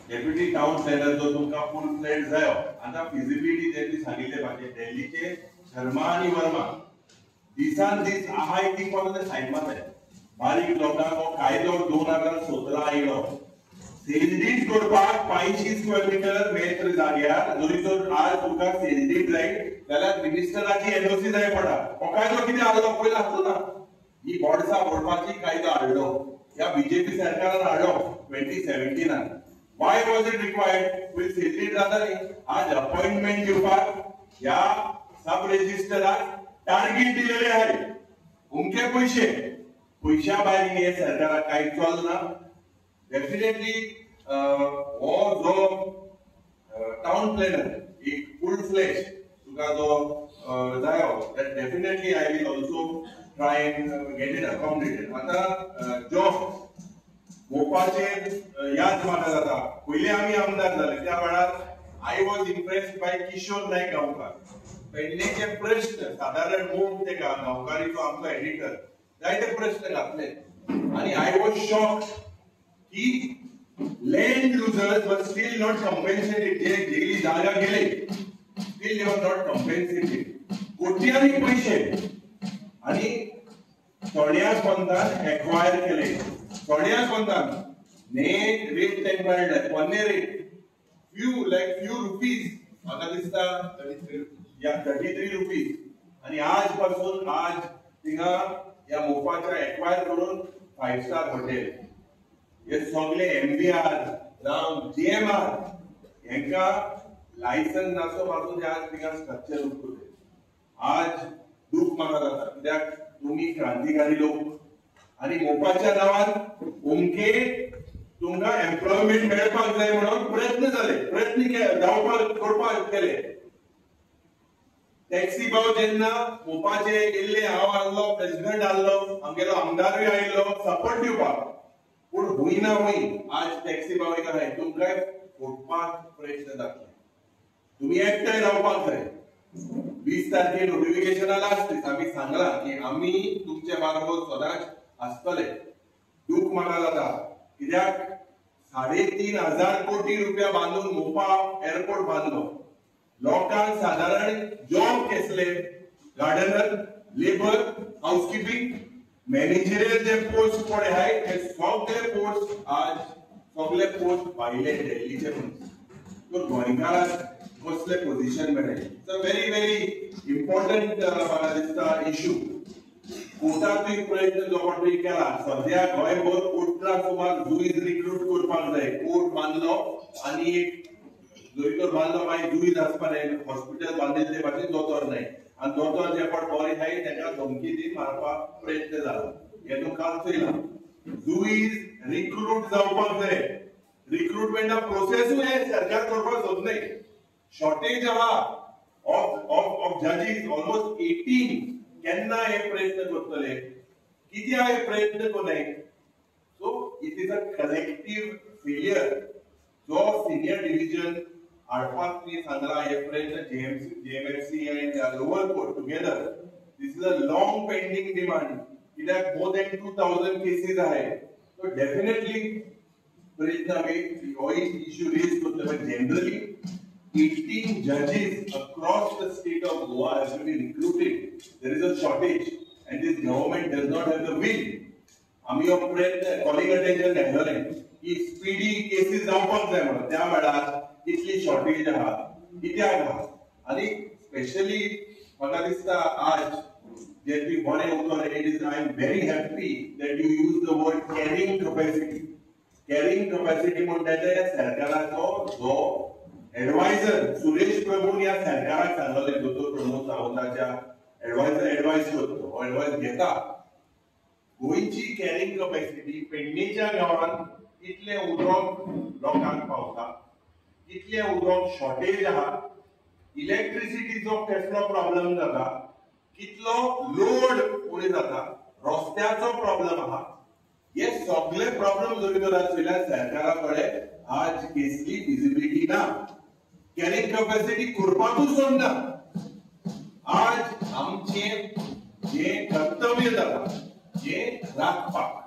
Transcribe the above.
Deputy town planar जो तुमका फुल fled जायो आता फिजिबिलिटी त्यांनी सांगितले पाहिजे दिल्लीचे शर्मा आणि वर्मा दिसान दीस आहाय ती कोण साईड मारले बारीक लोकांक कायदो 2017 आयलो सेंद्रीत करपाक 500 स्क्वेअर मीटर मेत्र जाग्यार जरी तर आज तुमका सेंद्रीत जाय जाल्यार मिनिस्टराची एनओसी जाय पडा हो कायदो कितें हाडलो पयला हाडलो ना ही बोर्डसा बोडपाची कायदो हाडलो या बीजेपी सरकारान हाडलो 2017 Why was it required? Will सेंद्रीत जाताली आज अपॉइंटमेंट दिवपाक या सब रजिस्टराक टार्गेट दिलेले आहे उमके पैशा भायर हे सरकाराक कांय चलना डेफिनेटली हो जो टाउन प्लॅनर एक फुल फ्लेश तुका जो जायो that definitely I will also try and get it accommodated. आता जो मोपाचे याद म्हाका जाता पयले आमी आमदार जाले त्या वेळार I was impressed by Kishore Naik Gaonkar पेडणेचे प्रश्न साधारण मोग ते गांवकारीचो आमचो एडिटर जायते प्रश्न घातले आणि आय वॉज शॉक्ड की लँड युजर्स वर स्टील नॉट कॉम्पेन्सेटेड जे गेली जागा गेले स्टील दे वर नॉट कॉम्पेन्सेटेड कोट्यांनी पैसे आणि थोड्या पंथान एक्वायर केले थोड्या पंथान नेट रेट टेंपर्ड पन्ने रेट few rupees आता दिसता 33 रुपीज आणि आजपासून आज तिंगा या मोपाच्या एक्वायर करून 5 स्टार हॉटेल हे सगळे एमबीआर जावं जीएमआर यांका लायसन्स नासो पासून आज तिंगा स्ट्रक्चर उरले आज दुःख म्हाका जाता कित्याक तुम्ही क्रांतिकारी लोक आणि मोपाच्या नावान उमके तुमका एम्प्लॉयमेंट मेळपाक जाय म्हणून प्रयत्न करपाक केले टॅक्सी भाव जेन्ना मोपाचे इल्ले हांव आसलो प्रेसिडेंट आसलो आमगेलो आमदारूय आयलो सपोर्ट दिवपाक पूण हुयना हुय आज टॅक्सी भाव एक आहाय तुमकां फोडपाक प्रयत्न जातले तुम्ही एकठांय रावपाक जाय 20 तारखेर नोटिफिकेशना लास्ट दीस आमी सांगला की आमी तुमचे बाराबर सदांच आसतले दूख म्हाका जाता कित्याक 3,500 कोटी रुपया बांधून मोपा एअरपोर्ट बांधलो लोकांक साधारण जॉब केसले गार्डनर लेबर हाउसकीपिंग मॅनेजरियल जे पोस्ट पडे हाय ते सगळे पोस्ट आज सगळे पोस्ट भायले दिल्लीचे तर गोंयकाराक कसले पोझिशन मेळ्ळे it's a very very important म्हाका दिसता इश्यू कोर्टातूय प्रयत्न जो पडटो केला सध्या गोंयभर कोर्टाक सुमार जुईज रिक्रूट करपाक जाय कोर्ट बांदलो आणि एक जरी तर बांदलो मागीर जुईज आसपा जाय हॉस्पिटल बांदिल्ले भाशेन दोतोर नाय आणि दोतोर जे पड बरे हाय तेका धमकी दी मारपाक प्रयत्न जाला हे तूं काल चयला जुईज रिक्रूट जावपाक जाय रिक्रुटमेंटा प्रोसेसूय हे सरकार करपाक सोदनाय शॉर्टेज आहा ऑफ जजीस ऑलमोस्ट 18 केन्ना हे प्रयत्न करतले किती हे प्रयत्न कोनाय so it is a collective failure जो सिनियर डिव्हिजन हाडपाक मी सांगला हे प्रयत्न JMFC and lower court together this is a long pending demand कित्याक मोर दॅन 2000 केसीस आहाय सो डेफिनेटली प्रयत्न आमी हो इश्यू रेज करतले generally 18 judges across the state of Goa have to be recruited. There is a shortage, and this government does not have the will. आम्ही हो प्रयत्न calling attention घातले की स्पीडी केसेस जावपाक जाय म्हणून त्या वेळार इतली शॉर्टेज आहा कित्याक आहा आणि स्पेशली म्हाका दिसता आज जे तुम्ही बरे उतर it is I am very happy that you use the word carrying capacity म्हणटा ते सरकाराचो जो एडवायझर सुरेश प्रभून या सरकाराक सांगले दोतोर प्रमोद सावंताच्या एडवायस करतो एडवायस घेता गोंयची कॅरिंग कॅपॅसिटी पेडणेच्या गांवांत कितले उदक लोकांक पावता कितले उदक शॉर्टेज आहा इलेक्ट्रिसिटीचो कसलो प्रॉब्लेम जाता कितलो लोड उणी जाता रस्त्याचो प्रॉब्लेम आहा हे सगळे प्रॉब्लेम जरी तर आसल्यार सरकारा कडेन आज केसली विजिबिलिटी ना कॅरिंग कॅपॅसिटी करपाकूच सोदना आज आमचे जे कर्तव्य जाता जे राखपाक